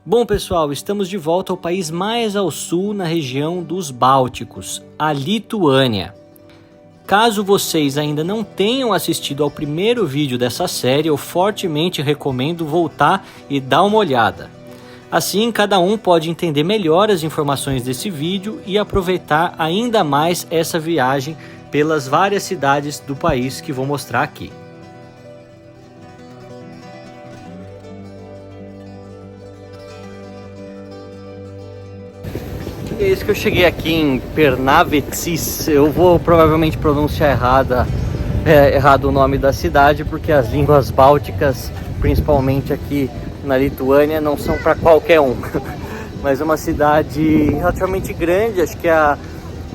Bom pessoal, estamos de volta ao país mais ao sul na região dos Bálticos, a Lituânia. Caso vocês ainda não tenham assistido ao primeiro vídeo dessa série, eu fortemente recomendo voltar e dar uma olhada. Assim, cada um pode entender melhor as informações desse vídeo e aproveitar ainda mais essa viagem pelas várias cidades do país que vou mostrar aqui. É isso que eu cheguei aqui em Pernavecys. Eu vou provavelmente pronunciar errado o nome da cidade, porque as línguas bálticas, principalmente aqui na Lituânia, não são para qualquer um. Mas é uma cidade relativamente grande, acho que é a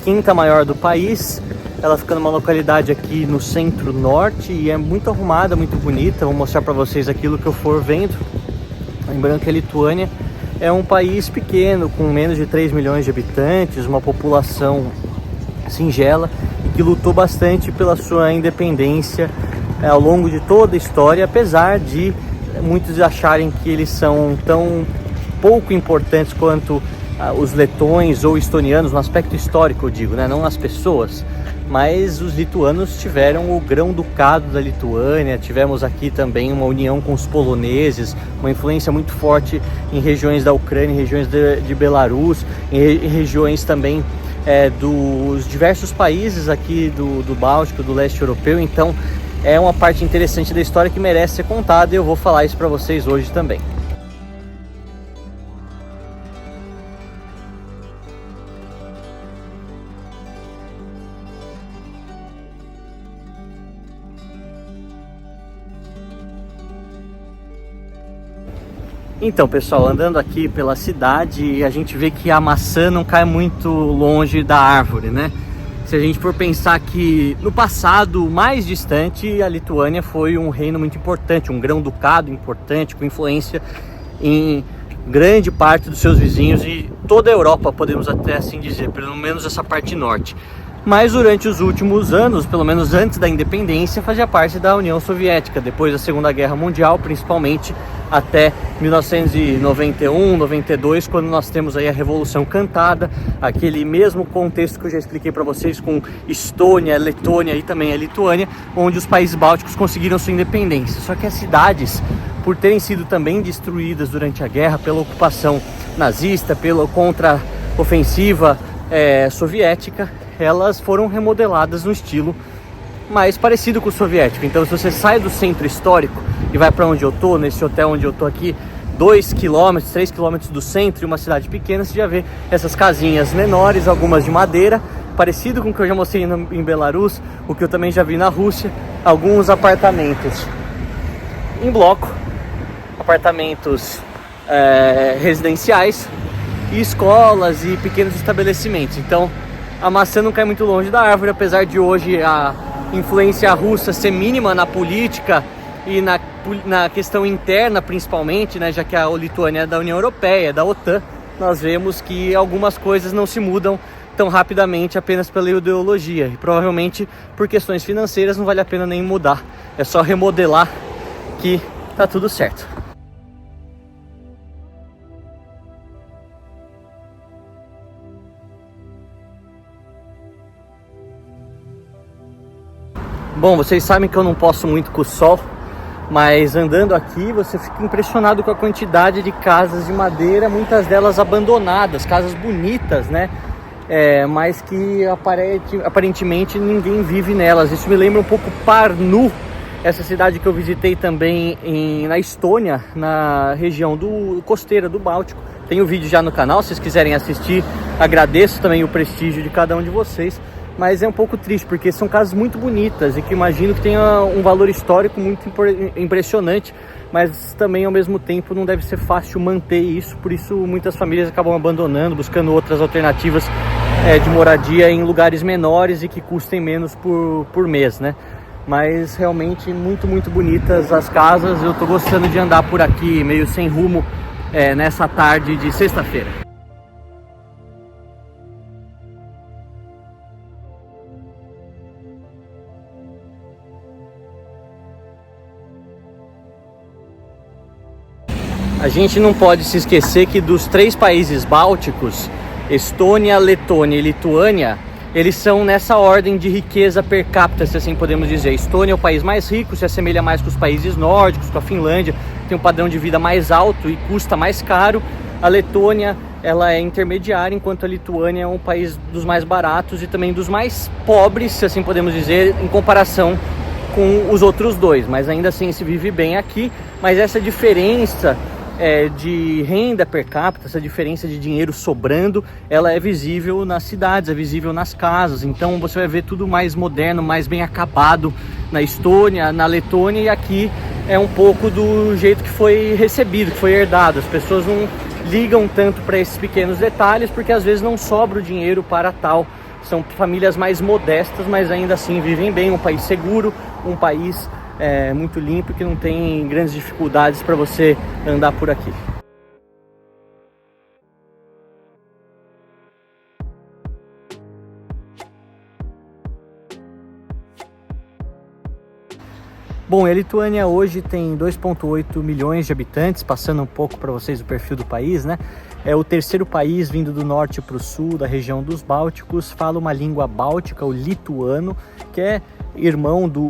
quinta maior do país. Ela fica numa localidade aqui no centro-norte e é muito arrumada, muito bonita. Vou mostrar para vocês aquilo que eu for vendo. Lembrando que a Lituânia é um país pequeno, com menos de 3 milhões de habitantes, uma população singela e que lutou bastante pela sua independência ao longo de toda a história, apesar de muitos acharem que eles são tão pouco importantes quanto os letões ou estonianos, no aspecto histórico eu digo, né? Não as pessoas. Mas os lituanos tiveram o grão-ducado da Lituânia, tivemos aqui também uma união com os poloneses, uma influência muito forte em regiões da Ucrânia, em regiões de Belarus, em regiões também dos diversos países aqui do Báltico, do leste europeu. Então é uma parte interessante da história que merece ser contada e eu vou falar isso para vocês hoje também. Então pessoal, andando aqui pela cidade, a gente vê que a maçã não cai muito longe da árvore, né? Se a gente for pensar que no passado mais distante, a Lituânia foi um reino muito importante, um grão-ducado importante, com influência em grande parte dos seus vizinhos e toda a Europa, podemos até assim dizer, pelo menos essa parte norte. Mas durante os últimos anos, pelo menos antes da independência, fazia parte da União Soviética, depois da Segunda Guerra Mundial, principalmente até 1991, 92, quando nós temos aí a Revolução Cantada, aquele mesmo contexto que eu já expliquei para vocês com Estônia, Letônia e também a Lituânia, onde os países bálticos conseguiram sua independência. Só que as cidades, por terem sido também destruídas durante a guerra pela ocupação nazista, pela contra-ofensiva soviética, elas foram remodeladas no estilo mais parecido com o soviético. Então se você sai do centro histórico e vai para onde eu tô, nesse hotel onde eu tô aqui, 2 km, 3 km do centro, e uma cidade pequena, você já vê essas casinhas menores, algumas de madeira, parecido com o que eu já mostrei em Belarus, o que eu também já vi na Rússia, alguns apartamentos em bloco, apartamentos residenciais e escolas e pequenos estabelecimentos. Então a maçã não cai muito longe da árvore, apesar de hoje a influência russa ser mínima na política e na questão interna principalmente, né, já que a Lituânia é da União Europeia, da OTAN, nós vemos que algumas coisas não se mudam tão rapidamente apenas pela ideologia, e provavelmente por questões financeiras não vale a pena nem mudar, é só remodelar que tá tudo certo. Bom, vocês sabem que eu não posso muito com o sol, mas andando aqui você fica impressionado com a quantidade de casas de madeira, muitas delas abandonadas, casas bonitas, né? Mas que aparentemente ninguém vive nelas. Isso me lembra um pouco Pärnu, essa cidade que eu visitei também na Estônia, na região costeira do Báltico. Tem um vídeo já no canal, se vocês quiserem assistir. Agradeço também o prestígio de cada um de vocês. Mas é um pouco triste, porque são casas muito bonitas e que imagino que tenha um valor histórico muito impressionante, mas também ao mesmo tempo não deve ser fácil manter isso, por isso muitas famílias acabam abandonando, buscando outras alternativas de moradia em lugares menores e que custem menos por mês, né? Mas realmente muito bonitas as casas. Eu tô gostando de andar por aqui meio sem rumo nessa tarde de sexta-feira. A gente não pode se esquecer que dos 3 países bálticos, Estônia, Letônia e Lituânia, eles são nessa ordem de riqueza per capita, se assim podemos dizer. A Estônia é o país mais rico, se assemelha mais com os países nórdicos, com a Finlândia, tem um padrão de vida mais alto e custa mais caro. A Letônia, ela é intermediária, enquanto a Lituânia é um país dos mais baratos e também dos mais pobres, se assim podemos dizer, em comparação com os outros 2. Mas ainda assim se vive bem aqui, mas essa diferença de renda per capita, essa diferença de dinheiro sobrando, ela é visível nas cidades, é visível nas casas. Então você vai ver tudo mais moderno, mais bem acabado na Estônia, na Letônia, e aqui é um pouco do jeito que foi recebido, que foi herdado. As pessoas não ligam tanto para esses pequenos detalhes, porque às vezes não sobra o dinheiro para tal. São famílias mais modestas, mas ainda assim vivem bem, um país seguro, um país muito limpo, que não tem grandes dificuldades para você andar por aqui. Bom, a Lituânia hoje tem 2,8 milhões de habitantes, passando um pouco para vocês o perfil do país, né? É o 3º país vindo do norte para o sul, da região dos Bálticos, fala uma língua báltica, o lituano, que é irmão do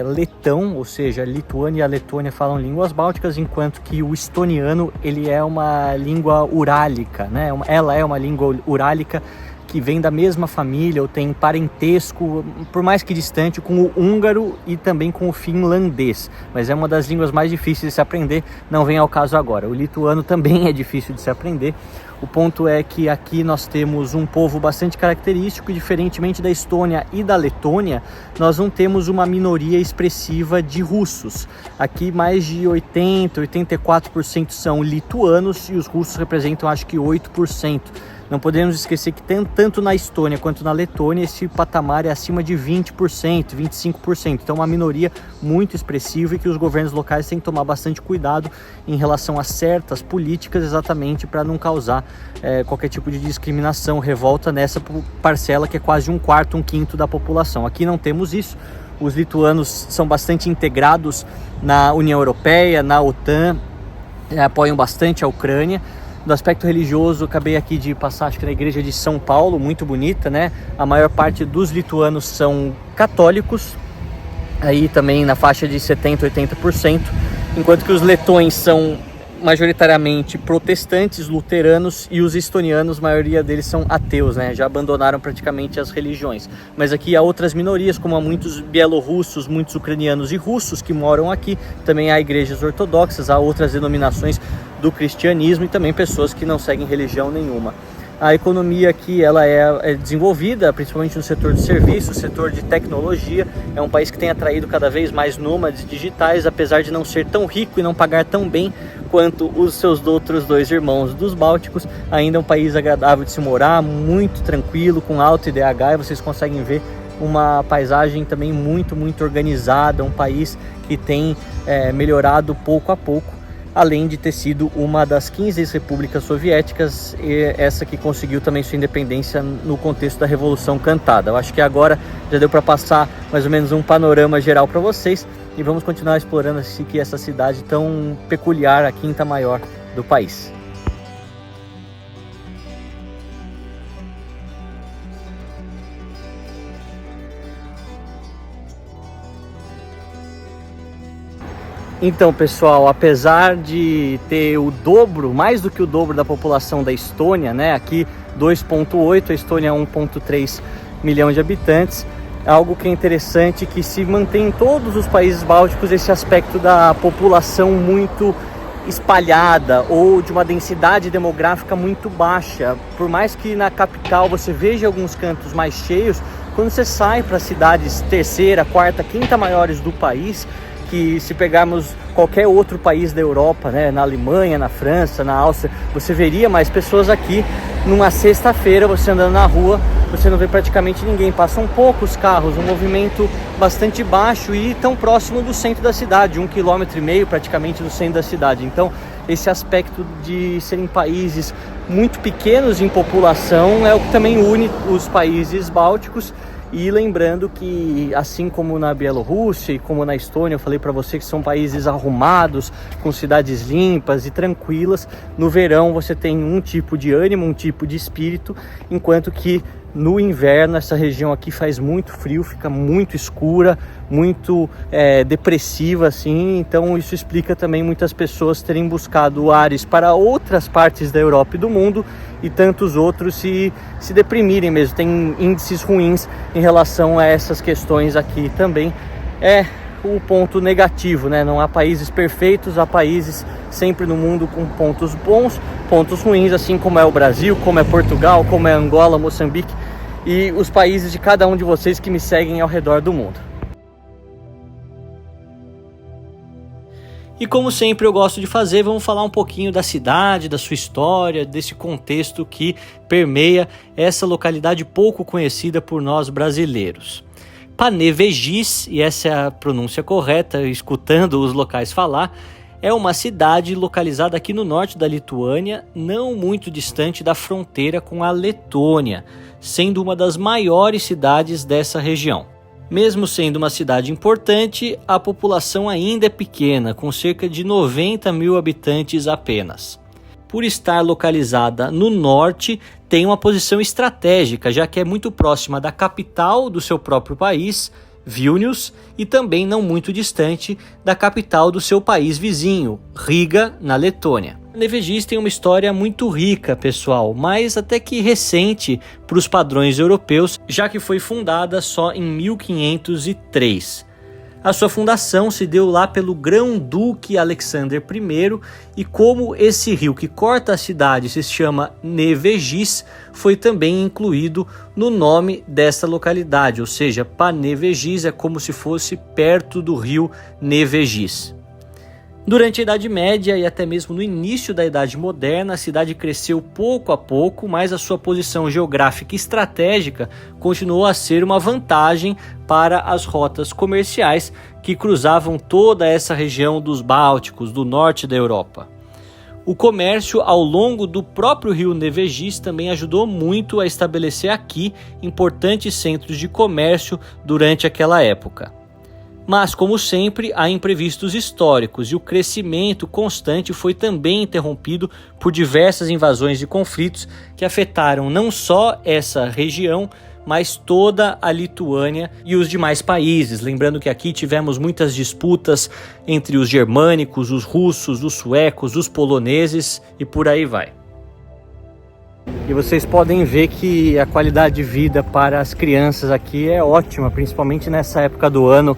letão, ou seja, a Lituânia e a Letônia falam línguas bálticas, enquanto que o estoniano, ele é uma língua urálica, né? Ela é uma língua urálica que vem da mesma família ou tem parentesco, por mais que distante, com o húngaro e também com o finlandês, mas é uma das línguas mais difíceis de se aprender, não vem ao caso agora. O lituano também é difícil de se aprender. O ponto é que aqui nós temos um povo bastante característico e, diferentemente da Estônia e da Letônia, nós não temos uma minoria expressiva de russos. Aqui mais de 84% são lituanos e os russos representam acho que 8%. Não podemos esquecer que tanto na Estônia quanto na Letônia esse patamar é acima de 20%, 25%. Então uma minoria muito expressiva e que os governos locais têm que tomar bastante cuidado em relação a certas políticas, exatamente para não causar qualquer tipo de discriminação, revolta nessa parcela que é quase 1/4, 1/5 da população. Aqui não temos isso. Os lituanos são bastante integrados na União Europeia, na OTAN, apoiam bastante a Ucrânia. Do aspecto religioso, acabei aqui de passar, acho que na igreja de São Paulo, muito bonita, né? A maior parte dos lituanos são católicos, aí também na faixa de 70%, 80%, enquanto que os letões são majoritariamente protestantes, luteranos, e os estonianos, a maioria deles são ateus, né? Já abandonaram praticamente as religiões. Mas aqui há outras minorias, como há muitos bielorrussos, muitos ucranianos e russos que moram aqui. Também há igrejas ortodoxas, há outras denominações do cristianismo e também pessoas que não seguem religião nenhuma. A economia aqui ela é desenvolvida, principalmente no setor de serviços, setor de tecnologia. É um país que tem atraído cada vez mais nômades digitais, apesar de não ser tão rico e não pagar tão bem quanto os seus outros 2 irmãos dos Bálticos. Ainda é um país agradável de se morar, muito tranquilo, com alto IDH, e vocês conseguem ver uma paisagem também muito organizada, um país que tem melhorado pouco a pouco, além de ter sido uma das 15 repúblicas soviéticas, e essa que conseguiu também sua independência no contexto da Revolução Cantada. Eu acho que agora já deu para passar mais ou menos um panorama geral para vocês, e vamos continuar explorando essa cidade tão peculiar, a 5ª maior do país. Então, pessoal, apesar de ter o dobro, mais do que o dobro da população da Estônia, né? Aqui 2,8, a Estônia 1,3 milhão de habitantes. Algo que é interessante, que se mantém em todos os países bálticos esse aspecto da população muito espalhada ou de uma densidade demográfica muito baixa. Por mais que na capital você veja alguns cantos mais cheios, quando você sai para cidades 3ª, 4ª, 5ª maiores do país, que se pegarmos qualquer outro país da Europa, né, na Alemanha, na França, na Áustria, você veria mais pessoas aqui. Numa sexta-feira, você andando na rua, você não vê praticamente ninguém, passam poucos carros, um movimento bastante baixo e tão próximo do centro da cidade, 1,5 km praticamente do centro da cidade. Então esse aspecto de serem países muito pequenos em população é o que também une os países bálticos. E lembrando que, assim como na Bielorrússia e como na Estônia, eu falei para você que são países arrumados, com cidades limpas e tranquilas, no verão você tem um tipo de ânimo, um tipo de espírito, enquanto que no inverno essa região aqui faz muito frio, fica muito escura, muito depressiva assim. Então isso explica também muitas pessoas terem buscado ares para outras partes da Europa e do mundo, e tantos outros se deprimirem mesmo. Tem índices ruins em relação a essas questões aqui também. É o ponto negativo, né? Não há países perfeitos, há países sempre no mundo com pontos bons, pontos ruins, assim como é o Brasil, como é Portugal, como é Angola, Moçambique e os países de cada um de vocês que me seguem ao redor do mundo. E como sempre eu gosto de fazer, vamos falar um pouquinho da cidade, da sua história, desse contexto que permeia essa localidade pouco conhecida por nós brasileiros. Panevėžys, e essa é a pronúncia correta, escutando os locais falar, é uma cidade localizada aqui no norte da Lituânia, não muito distante da fronteira com a Letônia, sendo uma das maiores cidades dessa região. Mesmo sendo uma cidade importante, a população ainda é pequena, com cerca de 90 mil habitantes apenas. Por estar localizada no norte, tem uma posição estratégica, já que é muito próxima da capital do seu próprio país, Vilnius, e também não muito distante da capital do seu país vizinho, Riga, na Letônia. Panevėžys tem uma história muito rica, pessoal, mas até que recente para os padrões europeus, já que foi fundada só em 1503. A sua fundação se deu lá pelo Grão-Duque Alexander I, e como esse rio que corta a cidade se chama Nevėžys, foi também incluído no nome dessa localidade, ou seja, Panevėžys é como se fosse perto do rio Nevėžys. Durante a Idade Média e até mesmo no início da Idade Moderna, a cidade cresceu pouco a pouco, mas a sua posição geográfica estratégica continuou a ser uma vantagem para as rotas comerciais que cruzavam toda essa região dos Bálticos, do norte da Europa. O comércio ao longo do próprio rio Nevėžys também ajudou muito a estabelecer aqui importantes centros de comércio durante aquela época. Mas, como sempre, há imprevistos históricos e o crescimento constante foi também interrompido por diversas invasões e conflitos que afetaram não só essa região, mas toda a Lituânia e os demais países. Lembrando que aqui tivemos muitas disputas entre os germânicos, os russos, os suecos, os poloneses e por aí vai. E vocês podem ver que a qualidade de vida para as crianças aqui é ótima, principalmente nessa época do ano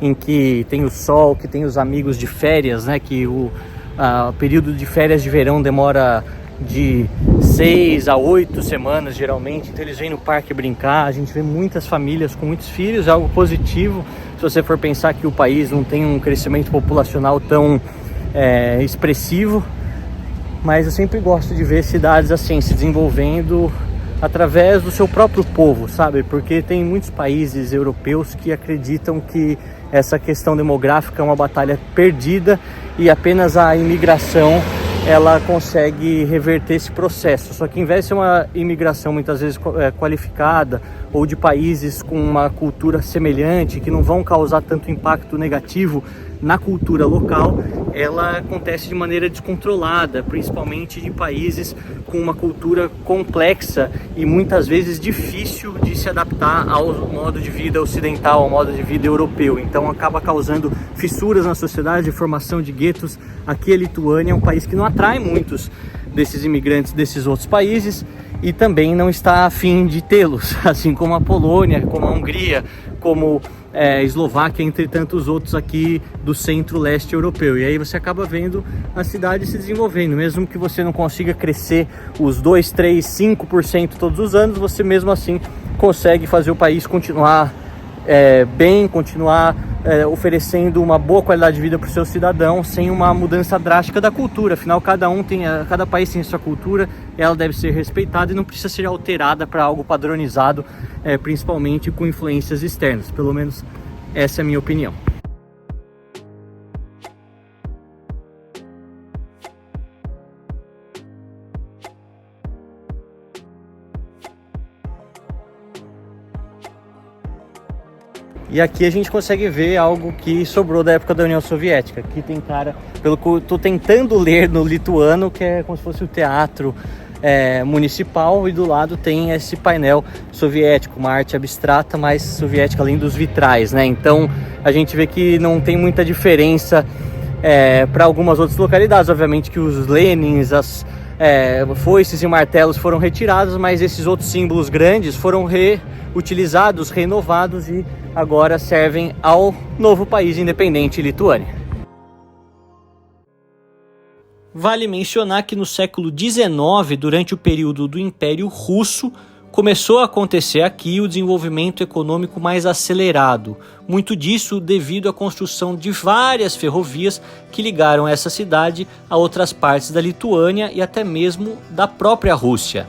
em que tem o sol, que tem os amigos de férias, né? Que o período de férias de verão demora de 6 a 8 semanas geralmente, então eles vêm no parque brincar. A gente vê muitas famílias com muitos filhos, é algo positivo se você for pensar que o país não tem um crescimento populacional tão expressivo, mas eu sempre gosto de ver cidades assim se desenvolvendo através do seu próprio povo, sabe? Porque tem muitos países europeus que acreditam que essa questão demográfica é uma batalha perdida e apenas a imigração ela consegue reverter esse processo. Só que em vez de ser uma imigração muitas vezes qualificada ou de países com uma cultura semelhante, que não vão causar tanto impacto negativo na cultura local, ela acontece de maneira descontrolada, principalmente de países com uma cultura complexa e muitas vezes difícil de se adaptar ao modo de vida ocidental, ao modo de vida europeu. Então acaba causando fissuras na sociedade, formação de guetos. Aqui a Lituânia é um país que não atrai muitos desses imigrantes desses outros países e também não está a fim de tê-los, assim como a Polônia, como a Hungria, como Eslováquia, entre tantos outros aqui do centro-leste europeu. E aí você acaba vendo a cidade se desenvolvendo, mesmo que você não consiga crescer os 2, 3, 5% todos os anos, você mesmo assim consegue fazer o país continuar bem, continuar oferecendo uma boa qualidade de vida para os seus cidadãos sem uma mudança drástica da cultura. Afinal, cada país tem a sua cultura, ela deve ser respeitada e não precisa ser alterada para algo padronizado, principalmente com influências externas. Pelo menos essa é a minha opinião. E aqui a gente consegue ver algo que sobrou da época da União Soviética. Aqui tem cara, pelo que eu tô tentando ler no lituano, que é como se fosse o teatro municipal, e do lado tem esse painel soviético, uma arte abstrata, mais soviética, além dos vitrais, né? Então a gente vê que não tem muita diferença para algumas outras localidades. Obviamente que os Lenins, as foices e martelos foram retirados, mas esses outros símbolos grandes foram reutilizados, renovados e agora servem ao novo país independente, Lituânia. Vale mencionar que no século XIX, durante o período do Império Russo, começou a acontecer aqui o desenvolvimento econômico mais acelerado. Muito disso devido à construção de várias ferrovias que ligaram essa cidade a outras partes da Lituânia e até mesmo da própria Rússia.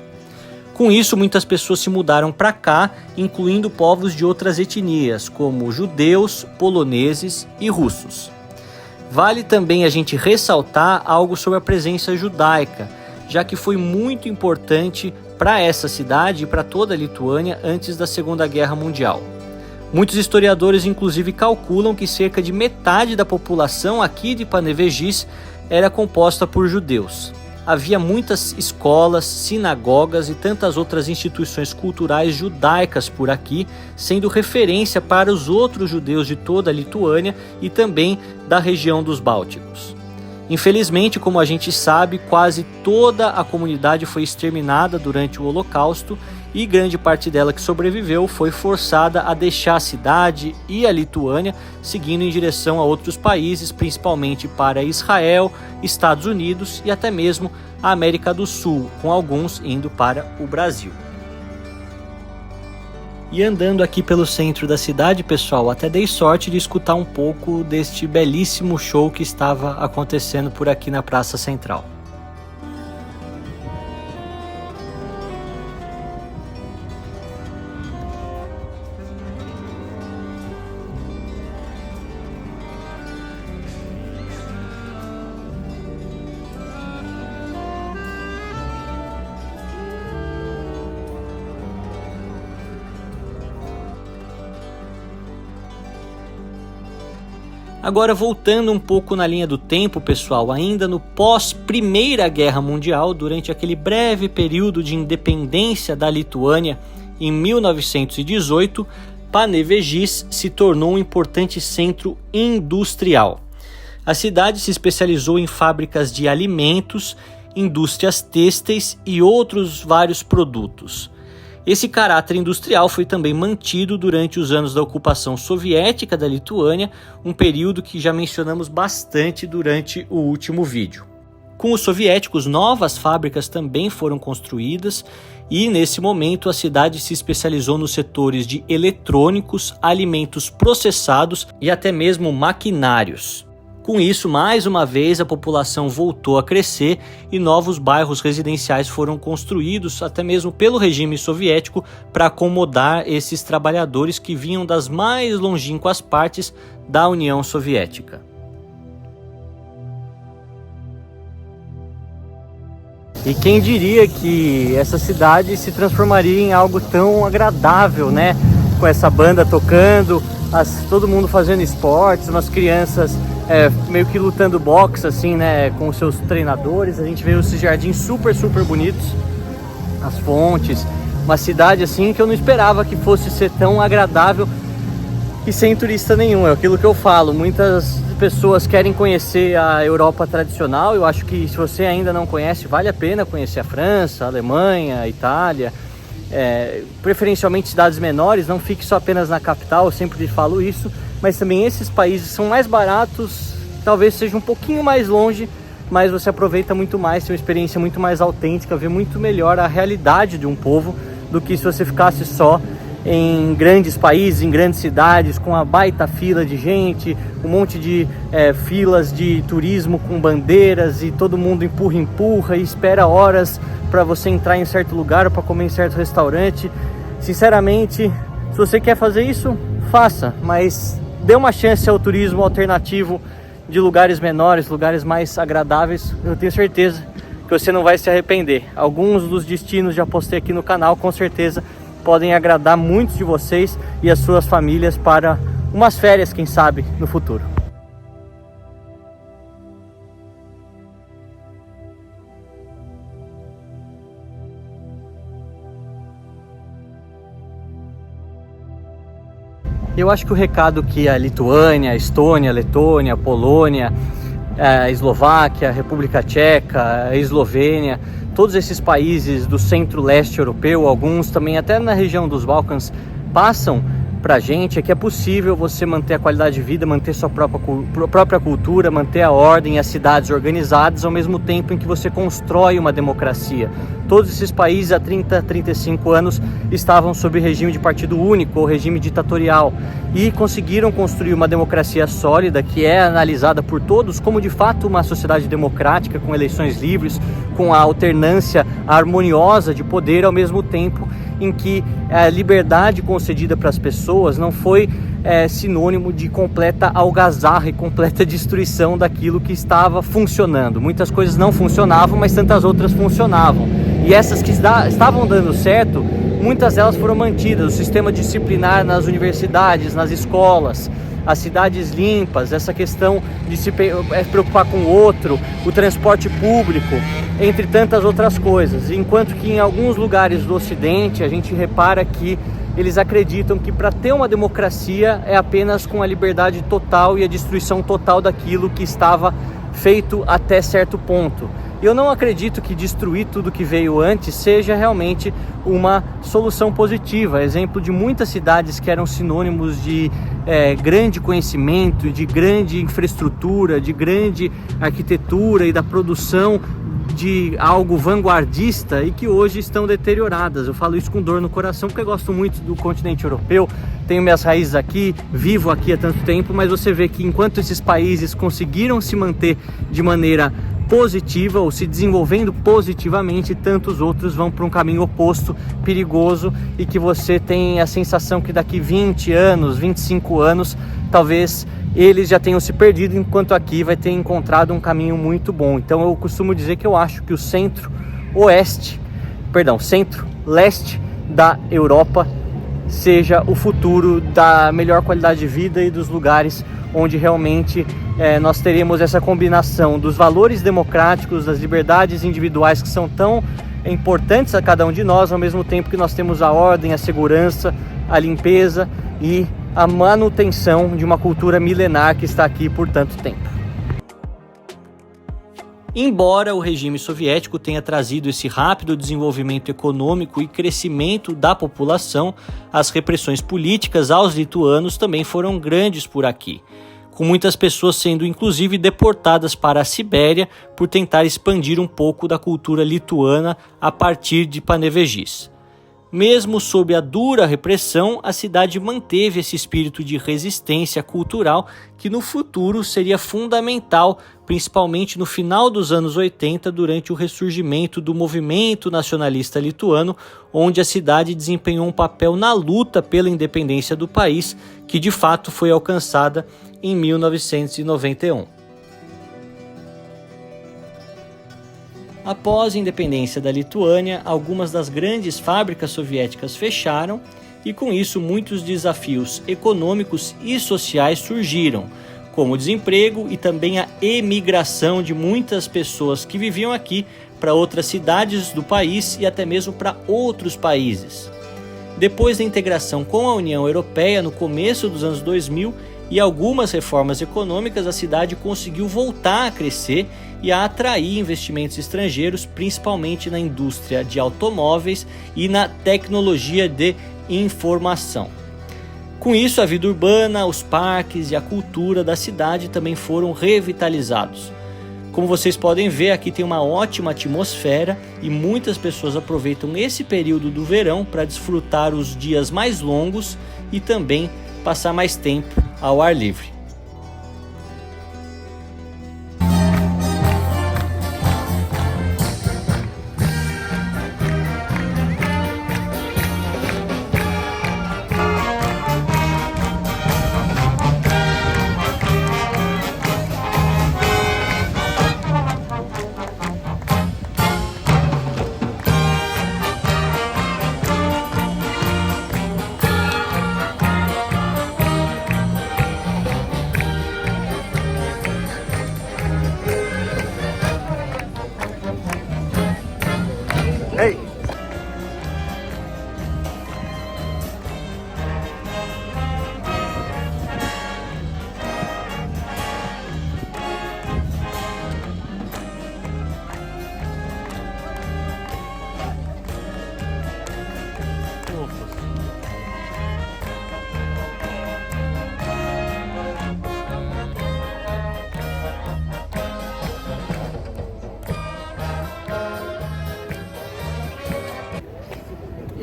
Com isso, muitas pessoas se mudaram para cá, incluindo povos de outras etnias, como judeus, poloneses e russos. Vale também a gente ressaltar algo sobre a presença judaica, já que foi muito importante para essa cidade e para toda a Lituânia antes da Segunda Guerra Mundial. Muitos historiadores inclusive calculam que cerca de metade da população aqui de Panevėžys era composta por judeus. Havia muitas escolas, sinagogas e tantas outras instituições culturais judaicas por aqui, sendo referência para os outros judeus de toda a Lituânia e também da região dos Bálticos. Infelizmente, como a gente sabe, quase toda a comunidade foi exterminada durante o Holocausto e grande parte dela que sobreviveu foi forçada a deixar a cidade e a Lituânia, seguindo em direção a outros países, principalmente para Israel, Estados Unidos e até mesmo a América do Sul, com alguns indo para o Brasil. E andando aqui pelo centro da cidade, pessoal, até dei sorte de escutar um pouco deste belíssimo show que estava acontecendo por aqui na Praça Central. Agora, voltando um pouco na linha do tempo, pessoal, ainda no pós-Primeira Guerra Mundial, durante aquele breve período de independência da Lituânia, em 1918, Panevėžys se tornou um importante centro industrial. A cidade se especializou em fábricas de alimentos, indústrias têxteis e outros vários produtos. Esse caráter industrial foi também mantido durante os anos da ocupação soviética da Lituânia, um período que já mencionamos bastante durante o último vídeo. Com os soviéticos, novas fábricas também foram construídas e, nesse momento, a cidade se especializou nos setores de eletrônicos, alimentos processados e até mesmo maquinários. Com isso, mais uma vez, a população voltou a crescer e novos bairros residenciais foram construídos, até mesmo pelo regime soviético, para acomodar esses trabalhadores que vinham das mais longínquas partes da União Soviética. E quem diria que essa cidade se transformaria em algo tão agradável, né? Com essa banda tocando, todo mundo fazendo esportes, umas crianças meio que lutando boxe, assim, né, com os seus treinadores. A gente vê esses jardins super bonitos, as fontes, uma cidade assim que eu não esperava que fosse ser tão agradável e sem turista nenhum. É aquilo que eu falo, muitas pessoas querem conhecer a Europa tradicional. Eu acho que se você ainda não conhece, vale a pena conhecer a França, a Alemanha, a Itália, preferencialmente cidades menores. Não fique só apenas na capital, eu sempre falo isso, mas também esses países são mais baratos, talvez seja um pouquinho mais longe, mas você aproveita muito mais, tem uma experiência muito mais autêntica, vê muito melhor a realidade de um povo do que se você ficasse só em grandes países, em grandes cidades, com a baita fila de gente, um monte de filas de turismo com bandeiras e todo mundo empurra e espera horas para você entrar em certo lugar ou para comer em certo restaurante. Sinceramente, se você quer fazer isso, faça, mas dê uma chance ao turismo alternativo de lugares menores, lugares mais agradáveis. Eu tenho certeza que você não vai se arrepender. Alguns dos destinos já postei aqui no canal, com certeza podem agradar muitos de vocês e as suas famílias para umas férias, quem sabe, no futuro. Eu acho que o recado que a Lituânia, a Estônia, a Letônia, a Polônia, a Eslováquia, a República Tcheca, a Eslovênia, todos esses países do centro-leste europeu, alguns também até na região dos Balcãs, passam para a gente é que é possível você manter a qualidade de vida, manter sua própria cultura, manter a ordem e as cidades organizadas ao mesmo tempo em que você constrói uma democracia. Todos esses países há 30, 35 anos estavam sob regime de partido único ou regime ditatorial e conseguiram construir uma democracia sólida que é analisada por todos como de fato uma sociedade democrática com eleições livres, com a alternância harmoniosa de poder ao mesmo tempo em que a liberdade concedida para as pessoas não foi sinônimo de completa algazarra e completa destruição daquilo que estava funcionando. Muitas coisas não funcionavam, mas tantas outras funcionavam. E essas que estavam dando certo, muitas delas foram mantidas. O sistema disciplinar nas universidades, nas escolas, as cidades limpas, essa questão de se preocupar com o outro, o transporte público, entre tantas outras coisas. Enquanto que em alguns lugares do Ocidente a gente repara que eles acreditam que para ter uma democracia é apenas com a liberdade total e a destruição total daquilo que estava feito até certo ponto. Eu não acredito que destruir tudo que veio antes seja realmente uma solução positiva. Exemplo de muitas cidades que eram sinônimos de grande conhecimento, de grande infraestrutura, de grande arquitetura e da produção de algo vanguardista e que hoje estão deterioradas. Eu falo isso com dor no coração porque eu gosto muito do continente europeu, tenho minhas raízes aqui, vivo aqui há tanto tempo, mas você vê que enquanto esses países conseguiram se manter de maneira positiva ou se desenvolvendo positivamente, tantos outros vão para um caminho oposto, perigoso, e que você tem a sensação que daqui 20 anos, 25 anos, talvez eles já tenham se perdido, enquanto aqui vai ter encontrado um caminho muito bom. Então eu costumo dizer que eu acho que o centro-leste da Europa seja o futuro da melhor qualidade de vida e dos lugares onde realmente nós teremos essa combinação dos valores democráticos, das liberdades individuais que são tão importantes a cada um de nós, ao mesmo tempo que nós temos a ordem, a segurança, a limpeza e a manutenção de uma cultura milenar que está aqui por tanto tempo. Embora o regime soviético tenha trazido esse rápido desenvolvimento econômico e crescimento da população, as repressões políticas aos lituanos também foram grandes por aqui, com muitas pessoas sendo inclusive deportadas para a Sibéria por tentar expandir um pouco da cultura lituana a partir de Panevėžys. Mesmo sob a dura repressão, a cidade manteve esse espírito de resistência cultural que no futuro seria fundamental, principalmente no final dos anos 80, durante o ressurgimento do movimento nacionalista lituano, onde a cidade desempenhou um papel na luta pela independência do país, que de fato foi alcançada em 1991. Após a independência da Lituânia, algumas das grandes fábricas soviéticas fecharam e com isso muitos desafios econômicos e sociais surgiram, como o desemprego e também a emigração de muitas pessoas que viviam aqui para outras cidades do país e até mesmo para outros países. Depois da integração com a União Europeia no começo dos anos 2000 e algumas reformas econômicas, a cidade conseguiu voltar a crescer e a atrair investimentos estrangeiros, principalmente na indústria de automóveis e na tecnologia de informação. Com isso, a vida urbana, os parques e a cultura da cidade também foram revitalizados. Como vocês podem ver, aqui tem uma ótima atmosfera e muitas pessoas aproveitam esse período do verão para desfrutar os dias mais longos e também passar mais tempo ao ar livre. Hey.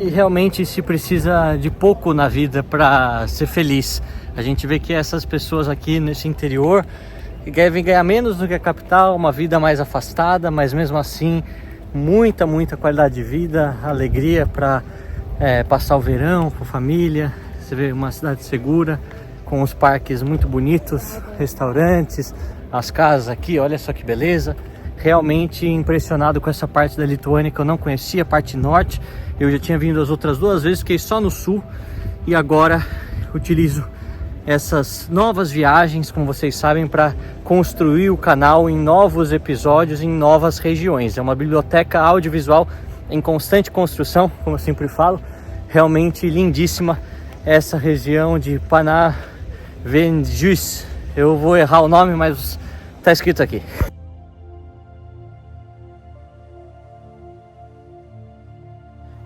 E realmente se precisa de pouco na vida para ser feliz. A gente vê que essas pessoas aqui nesse interior devem ganhar menos do que a capital, uma vida mais afastada, mas mesmo assim muita qualidade de vida, alegria para passar o verão com a família. Você vê uma cidade segura, com os parques muito bonitos, restaurantes, as casas aqui, olha só que beleza. Realmente impressionado com essa parte da Lituânia que eu não conhecia, a parte norte. Eu já tinha vindo as outras 2 vezes, fiquei só no sul e agora utilizo essas novas viagens, como vocês sabem, para construir o canal em novos episódios, em novas regiões. É uma biblioteca audiovisual em constante construção, como eu sempre falo. Realmente lindíssima essa região de Panavenjus. Eu vou errar o nome, mas está escrito aqui.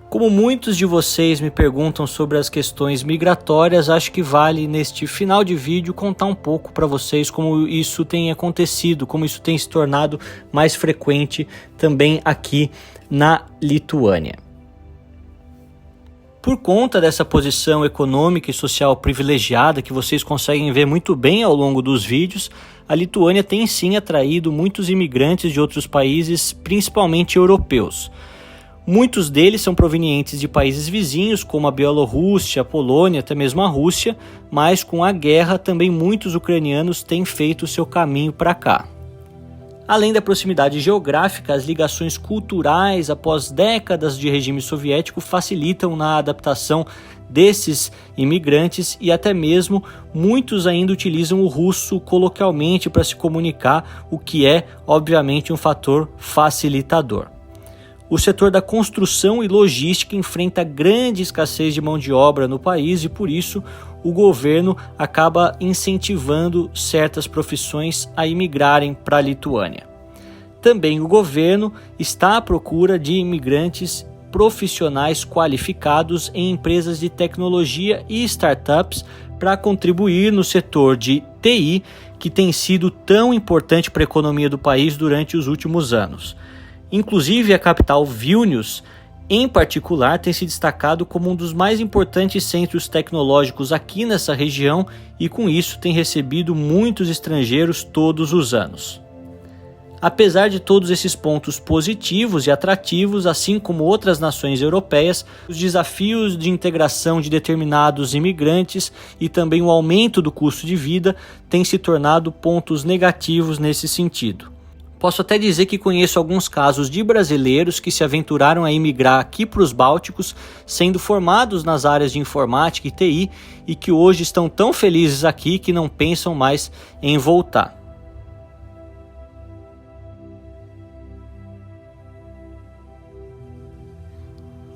Como muitos de vocês me perguntam sobre as questões migratórias, acho que vale neste final de vídeo contar um pouco para vocês como isso tem acontecido, como isso tem se tornado mais frequente também aqui na Lituânia. Por conta dessa posição econômica e social privilegiada que vocês conseguem ver muito bem ao longo dos vídeos, a Lituânia tem sim atraído muitos imigrantes de outros países, principalmente europeus. Muitos deles são provenientes de países vizinhos, como a Bielorrússia, a Polônia, até mesmo a Rússia, mas com a guerra também muitos ucranianos têm feito o seu caminho para cá. Além da proximidade geográfica, as ligações culturais após décadas de regime soviético facilitam na adaptação desses imigrantes e até mesmo muitos ainda utilizam o russo coloquialmente para se comunicar, o que é, obviamente, um fator facilitador. O setor da construção e logística enfrenta grande escassez de mão de obra no país e, por isso, o governo acaba incentivando certas profissões a imigrarem para a Lituânia. Também o governo está à procura de imigrantes profissionais qualificados em empresas de tecnologia e startups para contribuir no setor de TI, que tem sido tão importante para a economia do país durante os últimos anos. Inclusive, a capital Vilnius, em particular, tem se destacado como um dos mais importantes centros tecnológicos aqui nessa região e, com isso, tem recebido muitos estrangeiros todos os anos. Apesar de todos esses pontos positivos e atrativos, assim como outras nações europeias, os desafios de integração de determinados imigrantes e também o aumento do custo de vida têm se tornado pontos negativos nesse sentido. Posso até dizer que conheço alguns casos de brasileiros que se aventuraram a imigrar aqui para os Bálticos, sendo formados nas áreas de informática e TI e que hoje estão tão felizes aqui que não pensam mais em voltar.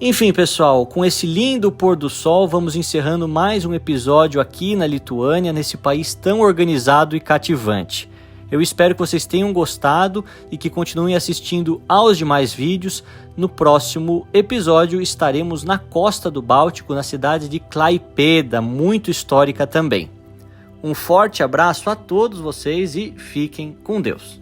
Enfim, pessoal, com esse lindo pôr do sol, vamos encerrando mais um episódio aqui na Lituânia, nesse país tão organizado e cativante. Eu espero que vocês tenham gostado e que continuem assistindo aos demais vídeos. No próximo episódio estaremos na costa do Báltico, na cidade de Klaipėda, muito histórica também. Um forte abraço a todos vocês e fiquem com Deus.